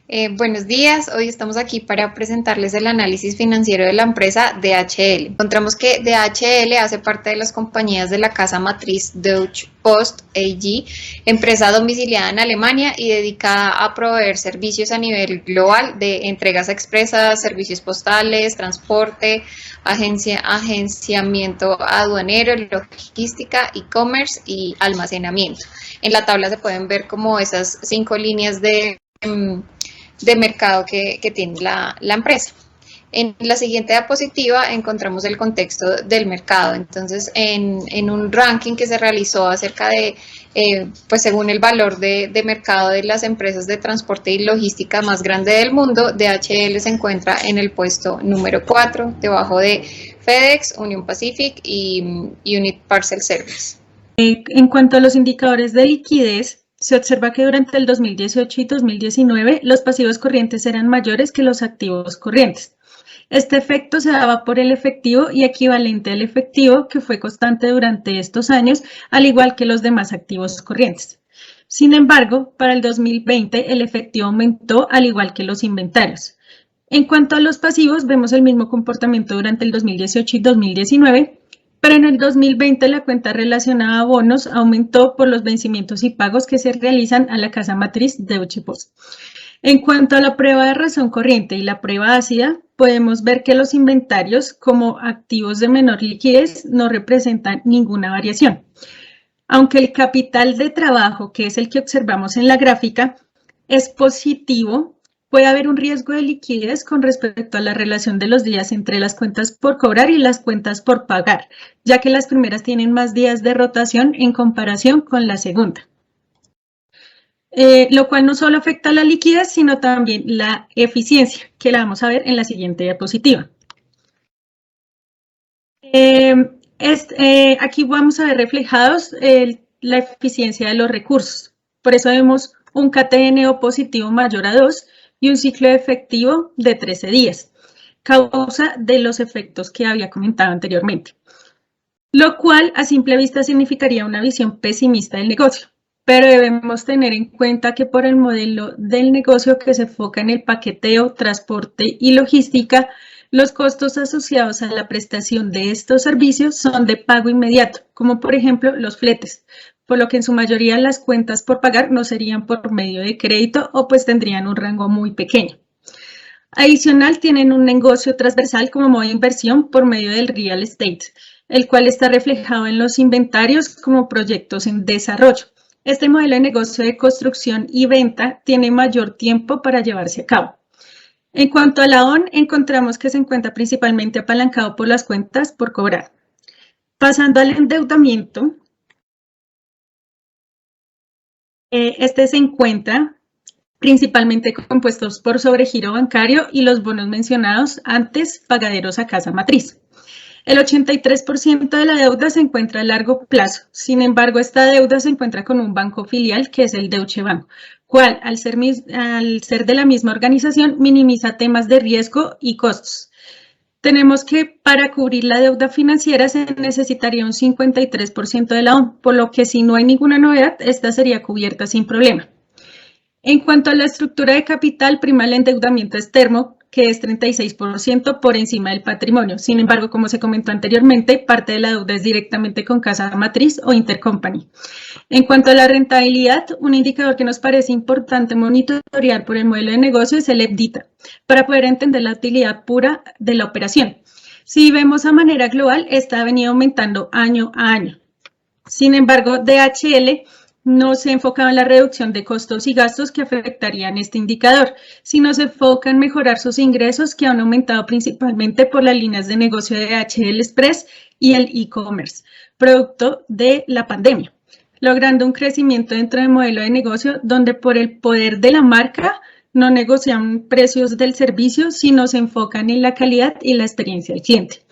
Buenos días, hoy estamos aquí para presentarles el análisis financiero de la empresa DHL. Encontramos que DHL hace parte de las compañías de la casa matriz Deutsche Post AG, empresa domiciliada en Alemania y dedicada a proveer servicios a nivel global de entregas expresas, servicios postales, transporte, agenciamiento aduanero, logística, e-commerce y almacenamiento. En la tabla se pueden ver como esas 5 líneas de mercado que tiene la empresa. En la siguiente diapositiva encontramos el contexto del mercado. Entonces, en un ranking que se realizó acerca de, pues según el valor de mercado de las empresas de transporte y logística más grande del mundo, DHL se encuentra en el puesto número 4, debajo de FedEx, Union Pacific y Unit Parcel Service. En cuanto a los indicadores de liquidez, se observa que durante el 2018 y 2019 los pasivos corrientes eran mayores que los activos corrientes. Este efecto se daba por el efectivo y equivalente al efectivo que fue constante durante estos años, al igual que los demás activos corrientes. Sin embargo, para el 2020 el efectivo aumentó al igual que los inventarios. En cuanto a los pasivos, vemos el mismo comportamiento durante el 2018 y 2019, pero en el 2020 la cuenta relacionada a bonos aumentó por los vencimientos y pagos que se realizan a la casa matriz Deutsche Post. En cuanto a la prueba de razón corriente y la prueba ácida, podemos ver que los inventarios como activos de menor liquidez no representan ninguna variación. Aunque el capital de trabajo, que es el que observamos en la gráfica, es positivo, puede haber un riesgo de liquidez con respecto a la relación de los días entre las cuentas por cobrar y las cuentas por pagar, ya que las primeras tienen más días de rotación en comparación con la segunda. Lo cual no solo afecta a la liquidez, sino también la eficiencia, que la vamos a ver en la siguiente diapositiva. Aquí vamos a ver reflejados la eficiencia de los recursos. Por eso vemos un KTNO positivo mayor a 2 y un ciclo efectivo de 13 días, causa de los efectos que había comentado anteriormente. Lo cual a simple vista significaría una visión pesimista del negocio. Pero debemos tener en cuenta que por el modelo del negocio que se enfoca en el paqueteo, transporte y logística, los costos asociados a la prestación de estos servicios son de pago inmediato, como por ejemplo los fletes, por lo que en su mayoría las cuentas por pagar no serían por medio de crédito o pues tendrían un rango muy pequeño. Adicional, tienen un negocio transversal como modo de inversión por medio del real estate, el cual está reflejado en los inventarios como proyectos en desarrollo. Este modelo de negocio de construcción y venta tiene mayor tiempo para llevarse a cabo. En cuanto a la ON, encontramos que se encuentra principalmente apalancado por las cuentas por cobrar. Pasando al endeudamiento, este se encuentra principalmente compuestos por sobregiro bancario y los bonos mencionados antes pagaderos a casa matriz. El 83% de la deuda se encuentra a largo plazo. Sin embargo, esta deuda se encuentra con un banco filial que es el Deutsche Bank, cual al ser de la misma organización minimiza temas de riesgo y costos. Tenemos que para cubrir la deuda financiera se necesitaría un 53% de la ON, por lo que si no hay ninguna novedad, esta sería cubierta sin problema. En cuanto a la estructura de capital, prima el endeudamiento externo, que es 36% por encima del patrimonio. Sin embargo, como se comentó anteriormente, parte de la deuda es directamente con casa matriz o intercompany. En cuanto a la rentabilidad, un indicador que nos parece importante monitorear por el modelo de negocio es el EBITDA, para poder entender la utilidad pura de la operación. Si vemos a manera global, esta ha venido aumentando año a año. Sin embargo, DHL no se enfocaba en la reducción de costos y gastos que afectarían este indicador, sino se enfoca en mejorar sus ingresos que han aumentado principalmente por las líneas de negocio de DHL Express y el e-commerce, producto de la pandemia, logrando un crecimiento dentro del modelo de negocio donde por el poder de la marca no negocian precios del servicio, sino se enfocan en la calidad y la experiencia del cliente.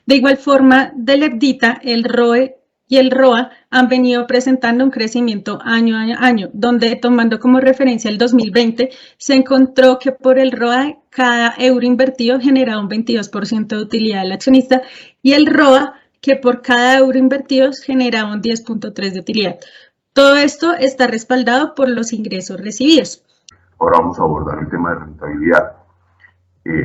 De igual forma, del EBITDA, el ROE y el ROA han venido presentando un crecimiento año a año, donde tomando como referencia el 2020, se encontró que por el ROA cada euro invertido generaba un 22% de utilidad al accionista y el ROA que por cada euro invertido generaba un 10.3% de utilidad. Todo esto está respaldado por los ingresos recibidos. Ahora vamos a abordar el tema de rentabilidad,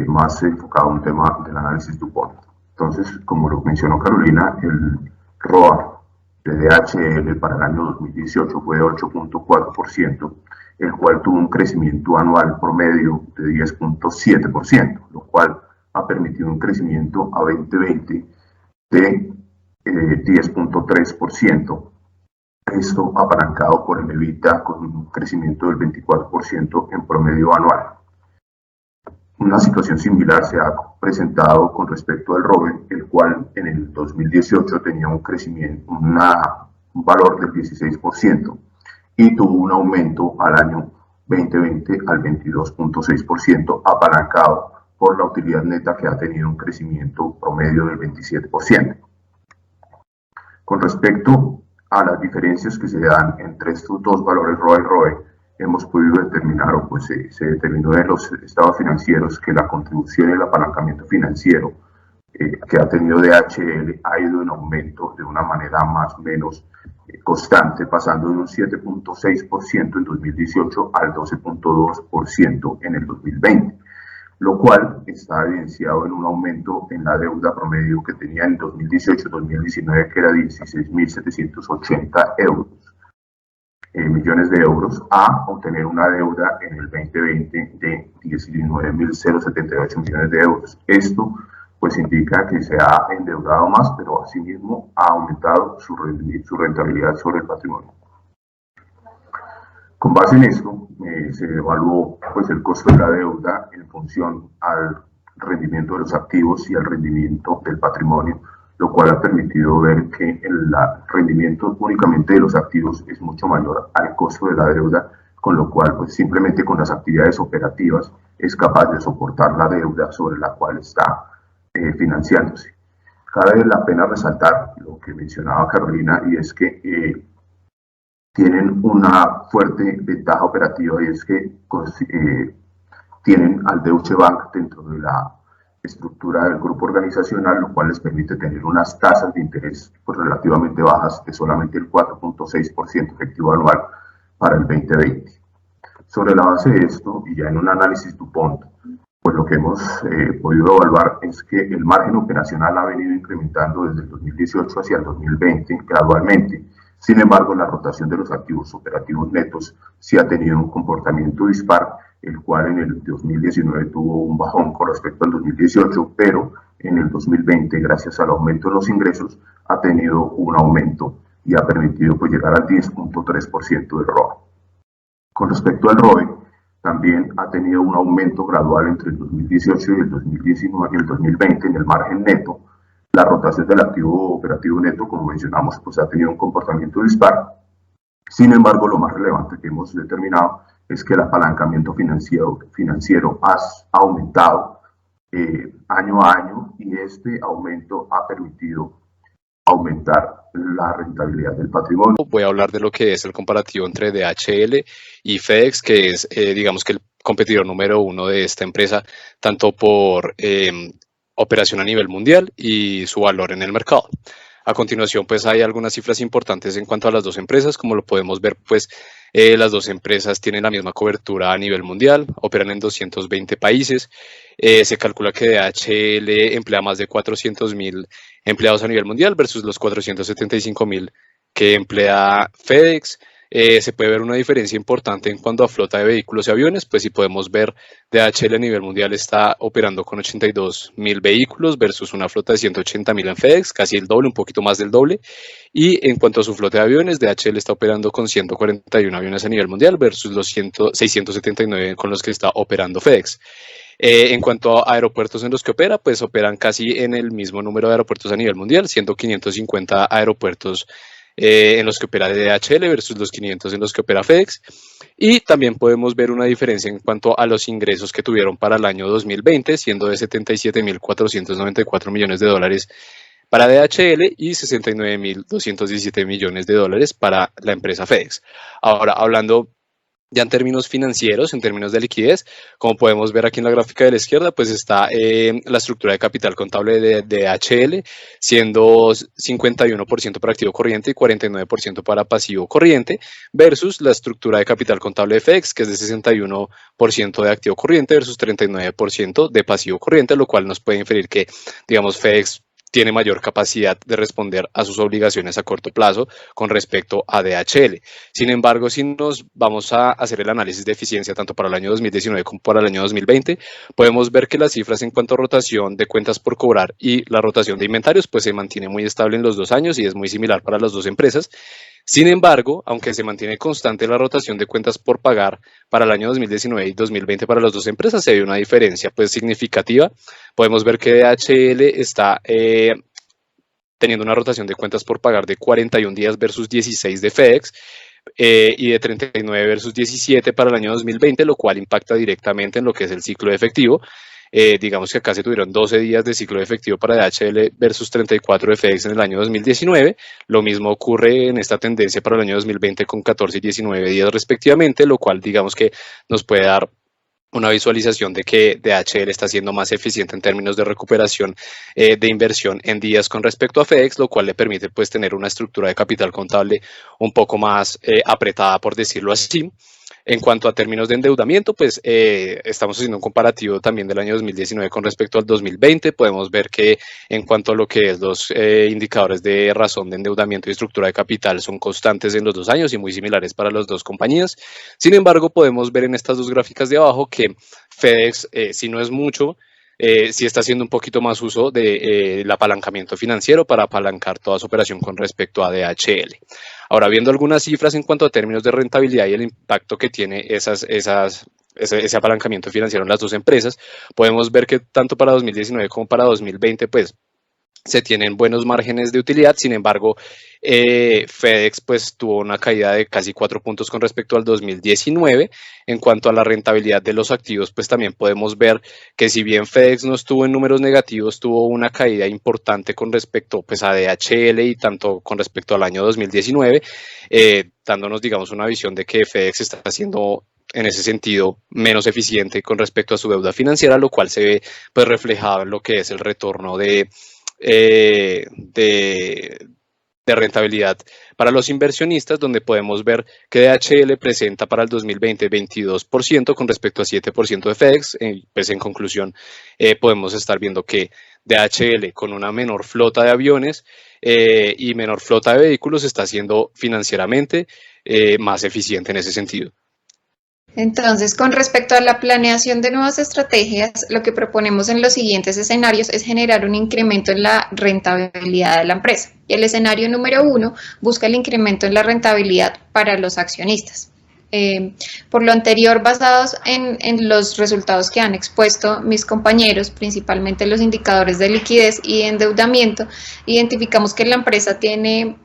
más enfocado en un tema del análisis DuPont. Entonces, como lo mencionó Carolina, el ROA de DHL para el año 2018 fue de 8.4%, el cual tuvo un crecimiento anual promedio de 10.7%, lo cual ha permitido un crecimiento a 2020 de 10.3%. Esto apalancado por el EBITDA con un crecimiento del 24% en promedio anual. Una situación similar se ha presentado con respecto al ROE, el cual en el 2018 tenía un crecimiento, un valor del 16% y tuvo un aumento al año 2020 al 22.6%, apalancado por la utilidad neta que ha tenido un crecimiento promedio del 27%. Con respecto a las diferencias que se dan entre estos dos valores ROA y ROE, hemos podido determinar, o pues se determinó en los estados financieros, que la contribución y el apalancamiento financiero que ha tenido DHL ha ido en aumento de una manera más o menos constante, pasando de un 7.6% en 2018 al 12.2% en el 2020, lo cual está evidenciado en un aumento en la deuda promedio que tenía en 2018-2019, que era 16.780 millones de euros, a obtener una deuda en el 2020 de 19.078 millones de euros. Esto pues indica que se ha endeudado más, pero asimismo ha aumentado su rentabilidad sobre el patrimonio. Con base en esto, se evaluó pues, el costo de la deuda en función al rendimiento de los activos y al rendimiento del patrimonio, lo cual ha permitido ver que el rendimiento únicamente de los activos es mucho mayor al costo de la deuda, con lo cual pues, simplemente con las actividades operativas es capaz de soportar la deuda sobre la cual está financiándose. Cabe la pena resaltar lo que mencionaba Carolina, y es que tienen una fuerte ventaja operativa, y es que tienen al Deutsche Bank dentro de la estructura del grupo organizacional, lo cual les permite tener unas tasas de interés pues, relativamente bajas, de solamente el 4.6% efectivo anual para el 2020. Sobre la base de esto, y ya en un análisis DuPont, pues lo que hemos podido evaluar es que el margen operacional ha venido incrementando desde el 2018 hacia el 2020 gradualmente. Sin embargo, la rotación de los activos operativos netos sí ha tenido un comportamiento dispar, el cual en el 2019 tuvo un bajón con respecto al 2018, pero en el 2020, gracias al aumento de los ingresos, ha tenido un aumento y ha permitido pues, llegar al 10.3% del ROA. Con respecto al ROE, también ha tenido un aumento gradual entre el 2018 y el 2019 y el 2020 en el margen neto. La rotación del activo operativo neto, como mencionamos, pues ha tenido un comportamiento dispar. Sin embargo, lo más relevante que hemos determinado es que el apalancamiento financiero ha aumentado año a año, y este aumento ha permitido aumentar la rentabilidad del patrimonio. Voy a hablar de lo que es el comparativo entre DHL y FedEx, que es, digamos que el competidor número uno de esta empresa, tanto por operación a nivel mundial y su valor en el mercado. A continuación, pues hay algunas cifras importantes en cuanto a las dos empresas. Como lo podemos ver, pues las dos empresas tienen la misma cobertura a nivel mundial, operan en 220 países. Se calcula que DHL emplea más de 400.000 empleados a nivel mundial versus los 475.000 que emplea FedEx. Se puede ver una diferencia importante en cuanto a flota de vehículos y aviones, pues si podemos ver, DHL a nivel mundial está operando con 82.000 vehículos versus una flota de 180.000 en FedEx, casi el doble, un poquito más del doble. Y en cuanto a su flota de aviones, DHL está operando con 141 aviones a nivel mundial versus los 679 con los que está operando FedEx. En cuanto a aeropuertos en los que opera, pues operan casi en el mismo número de aeropuertos a nivel mundial, siendo 550 aeropuertos en los que opera DHL versus los 500 en los que opera FedEx. Y también podemos ver una diferencia en cuanto a los ingresos que tuvieron para el año 2020, siendo de 77.494 millones de dólares para DHL y 69.217 millones de dólares para la empresa FedEx. Ahora, hablando Ya en términos financieros, en términos de liquidez, como podemos ver aquí en la gráfica de la izquierda, pues está la estructura de capital contable de HL, siendo 51% para activo corriente y 49% para pasivo corriente, versus la estructura de capital contable de FEDEX, que es de 61% de activo corriente versus 39% de pasivo corriente, lo cual nos puede inferir que, digamos, FEDEX tiene mayor capacidad de responder a sus obligaciones a corto plazo con respecto a DHL. Sin embargo, si nos vamos a hacer el análisis de eficiencia tanto para el año 2019 como para el año 2020, podemos ver que las cifras en cuanto a rotación de cuentas por cobrar y la rotación de inventarios pues se mantiene muy estable en los 2 años y es muy similar para las dos empresas. Sin embargo, aunque se mantiene constante la rotación de cuentas por pagar para el año 2019 y 2020 para las dos empresas, se ve una diferencia pues significativa. Podemos ver que DHL está teniendo una rotación de cuentas por pagar de 41 días versus 16 de FedEx y de 39 versus 17 para el año 2020, lo cual impacta directamente en lo que es el ciclo de efectivo. Digamos que acá se tuvieron 12 días de ciclo de efectivo para DHL versus 34 de FedEx en el año 2019. Lo mismo ocurre en esta tendencia para el año 2020 con 14 y 19 días respectivamente, lo cual digamos que nos puede dar una visualización de que DHL está siendo más eficiente en términos de recuperación de inversión en días con respecto a FedEx, lo cual le permite pues tener una estructura de capital contable un poco más apretada, por decirlo así. En cuanto a términos de endeudamiento, pues estamos haciendo un comparativo también del año 2019 con respecto al 2020. Podemos ver que en cuanto a lo que es los indicadores de razón de endeudamiento y estructura de capital son constantes en los 2 años y muy similares para las dos compañías. Sin embargo, podemos ver en estas dos gráficas de abajo que FedEx, si no es mucho, sí está haciendo un poquito más uso del apalancamiento financiero para apalancar toda su operación con respecto a DHL. Ahora, viendo algunas cifras en cuanto a términos de rentabilidad y el impacto que tiene ese apalancamiento financiero en las dos empresas, podemos ver que tanto para 2019 como para 2020, pues, se tienen buenos márgenes de utilidad. Sin embargo, FedEx pues tuvo una caída de casi 4 puntos con respecto al 2019. En cuanto a la rentabilidad de los activos, pues también podemos ver que si bien FedEx no estuvo en números negativos, tuvo una caída importante con respecto pues, a DHL y tanto con respecto al año 2019, dándonos digamos una visión de que FedEx está haciendo en ese sentido menos eficiente con respecto a su deuda financiera, lo cual se ve pues reflejado en lo que es el retorno de rentabilidad para los inversionistas, donde podemos ver que DHL presenta para el 2020 22% con respecto a 7% de FedEx. Pues en conclusión, podemos estar viendo que DHL con una menor flota de aviones y menor flota de vehículos está siendo financieramente más eficiente en ese sentido. Entonces, con respecto a la planeación de nuevas estrategias, lo que proponemos en los siguientes escenarios es generar un incremento en la rentabilidad de la empresa. Y el escenario número 1 busca el incremento en la rentabilidad para los accionistas. Por lo anterior, basados en los resultados que han expuesto mis compañeros, principalmente los indicadores de liquidez y endeudamiento, identificamos que la empresa tiene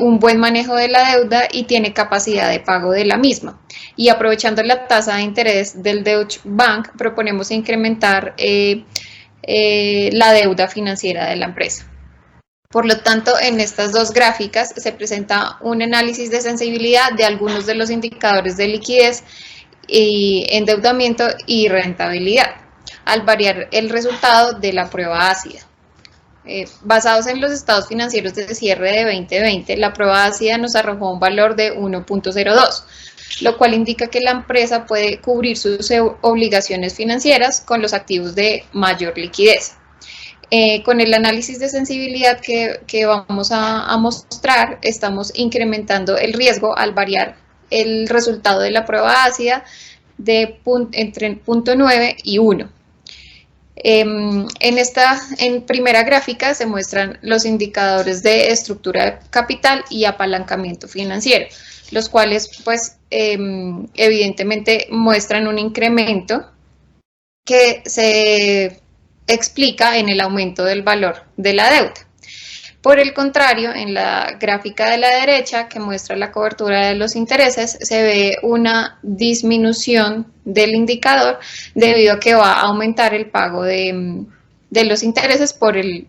un buen manejo de la deuda y tiene capacidad de pago de la misma. Y aprovechando la tasa de interés del Deutsche Bank, proponemos incrementar la deuda financiera de la empresa. Por lo tanto, en estas dos gráficas se presenta un análisis de sensibilidad de algunos de los indicadores de liquidez, y endeudamiento y rentabilidad, al variar el resultado de la prueba ácida. Basados en los estados financieros de cierre de 2020, la prueba ácida nos arrojó un valor de 1.02, lo cual indica que la empresa puede cubrir sus obligaciones financieras con los activos de mayor liquidez. Con el análisis de sensibilidad que vamos a mostrar, estamos incrementando el riesgo al variar el resultado de la prueba ácida entre 0.9 y 1. En primera gráfica se muestran los indicadores de estructura de capital y apalancamiento financiero, los cuales pues evidentemente muestran un incremento que se explica en el aumento del valor de la deuda. Por el contrario, en la gráfica de la derecha, que muestra la cobertura de los intereses, se ve una disminución del indicador debido a que va a aumentar el pago de de los intereses por el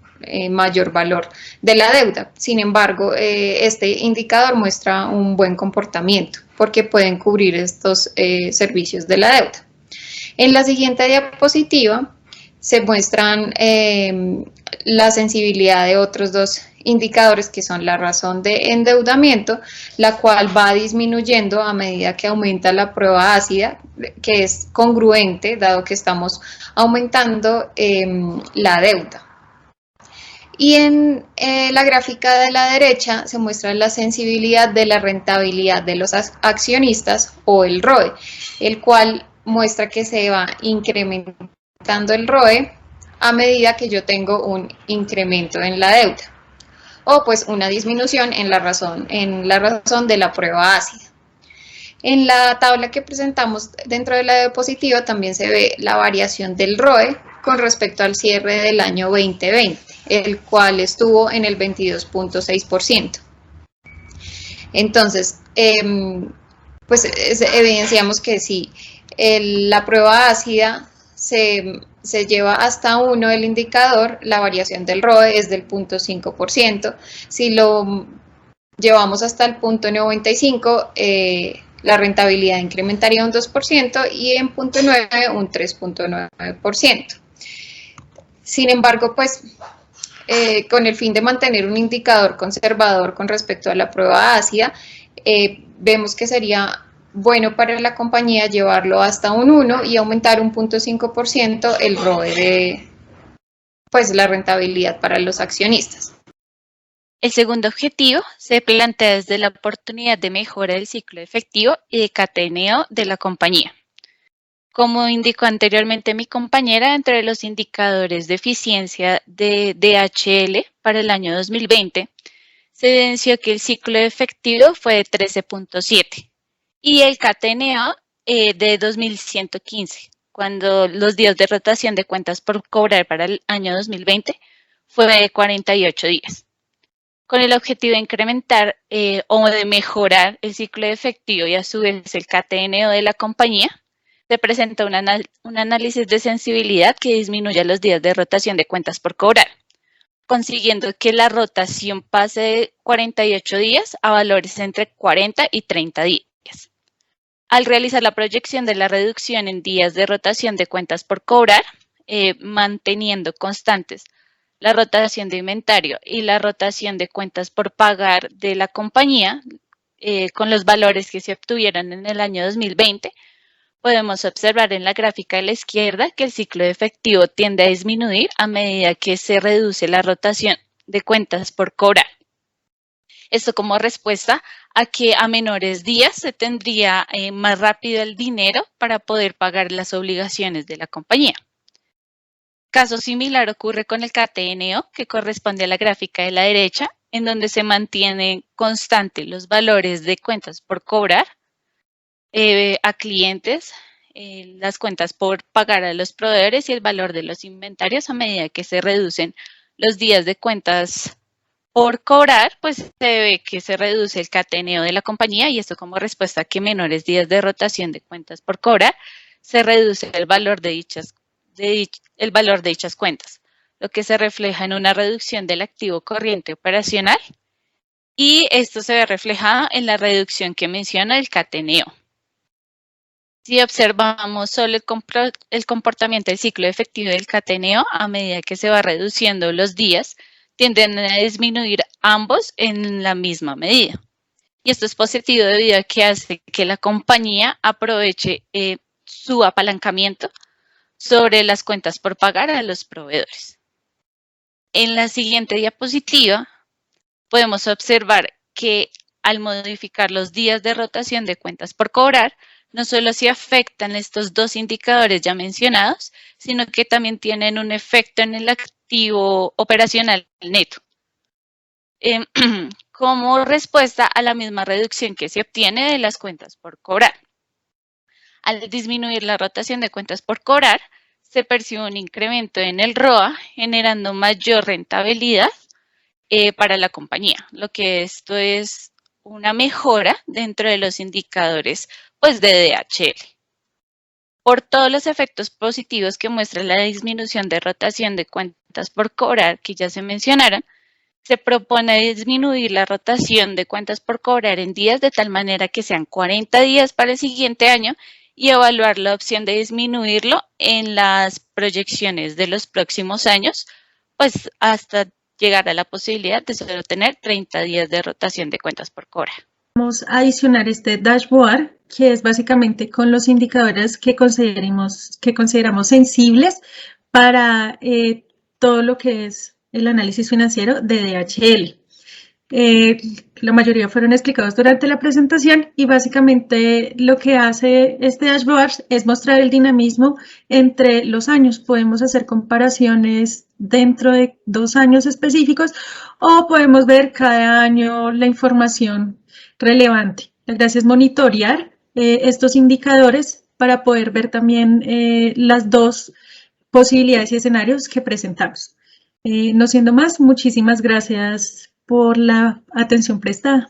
mayor valor de la deuda. Sin embargo, este indicador muestra un buen comportamiento porque pueden cubrir estos servicios de la deuda. En la siguiente diapositiva se muestran la sensibilidad de otros dos indicadores que son la razón de endeudamiento, la cual va disminuyendo a medida que aumenta la prueba ácida, que es congruente dado que estamos aumentando la deuda. Y en la gráfica de la derecha se muestra la sensibilidad de la rentabilidad de los accionistas o el ROE, el cual muestra que se va incrementando el ROE a medida que yo tengo un incremento en la deuda o pues una disminución en la razón de la prueba ácida. En la tabla que presentamos dentro de la diapositiva también se ve la variación del ROE con respecto al cierre del año 2020, el cual estuvo en el 22.6%. Entonces, pues evidenciamos que si la prueba ácida se lleva hasta 1 el indicador, la variación del ROE es del 0.5%. Si lo llevamos hasta el 0.95, la rentabilidad incrementaría un 2% y en 0.9 un 3.9%. Sin embargo, pues con el fin de mantener un indicador conservador con respecto a la prueba ácida, vemos que sería bueno para la compañía llevarlo hasta un 1 y aumentar un 0.5% el ROE de pues, la rentabilidad para los accionistas. El segundo objetivo se plantea desde la oportunidad de mejora del ciclo efectivo y de cateneo de la compañía. Como indicó anteriormente mi compañera, entre los indicadores de eficiencia de DHL para el año 2020, se evidenció que el ciclo efectivo fue de 13.7 y el cateneo de 2115, cuando los días de rotación de cuentas por cobrar para el año 2020 fue de 48 días. Con el objetivo de incrementar o de mejorar el ciclo efectivo y a su vez el cateneo de la compañía, se presenta un análisis de sensibilidad que disminuya los días de rotación de cuentas por cobrar, consiguiendo que la rotación pase de 48 días a valores entre 40 y 30 días. Al realizar la proyección de la reducción en días de rotación de cuentas por cobrar, manteniendo constantes la rotación de inventario y la rotación de cuentas por pagar de la compañía, con los valores que se obtuvieron en el año 2020, podemos observar en la gráfica de la izquierda que el ciclo efectivo tiende a disminuir a medida que se reduce la rotación de cuentas por cobrar. Esto como respuesta a que a menores días se tendría más rápido el dinero para poder pagar las obligaciones de la compañía. Caso similar ocurre con el cateneo, que corresponde a la gráfica de la derecha, en donde se mantienen constantes los valores de cuentas por cobrar a clientes, las cuentas por pagar a los proveedores y el valor de los inventarios a medida que se reducen los días de cuentas por cobrar, pues se ve que se reduce el cateneo de la compañía y esto como respuesta a que menores días de rotación de cuentas por cobrar, se reduce el valor de dichas cuentas, lo que se refleja en una reducción del activo corriente operacional y esto se ve reflejado en la reducción que menciona el cateneo. Si observamos solo el comportamiento del ciclo efectivo del cateneo, a medida que se va reduciendo los días, tienden a disminuir ambos en la misma medida. Y esto es positivo debido a que hace que la compañía aproveche su apalancamiento sobre las cuentas por pagar a los proveedores. En la siguiente diapositiva podemos observar que al modificar los días de rotación de cuentas por cobrar, no solo se afectan estos dos indicadores ya mencionados, sino que también tienen un efecto en el activo operacional neto. Como respuesta a la misma reducción que se obtiene de las cuentas por cobrar. Al disminuir la rotación de cuentas por cobrar, se percibe un incremento en el ROA, generando mayor rentabilidad para la compañía, lo que esto es una mejora dentro de los indicadores pues, de DHL. Por todos los efectos positivos que muestra la disminución de rotación de cuentas por cobrar que ya se mencionaron, se propone disminuir la rotación de cuentas por cobrar en días de tal manera que sean 40 días para el siguiente año y evaluar la opción de disminuirlo en las proyecciones de los próximos años, pues hasta llegar a la posibilidad de solo tener 30 días de rotación de cuentas por cobrar. Vamos a adicionar este dashboard, que es básicamente con los indicadores que consideramos sensibles para todo lo que es el análisis financiero de DHL. La mayoría fueron explicados durante la presentación y básicamente lo que hace este dashboard es mostrar el dinamismo entre los años. Podemos hacer comparaciones dentro de 2 años específicos o podemos ver cada año la información relevante. La gracia es monitorear estos indicadores para poder ver también las dos posibilidades y escenarios que presentamos. No siendo más, muchísimas gracias por la atención prestada.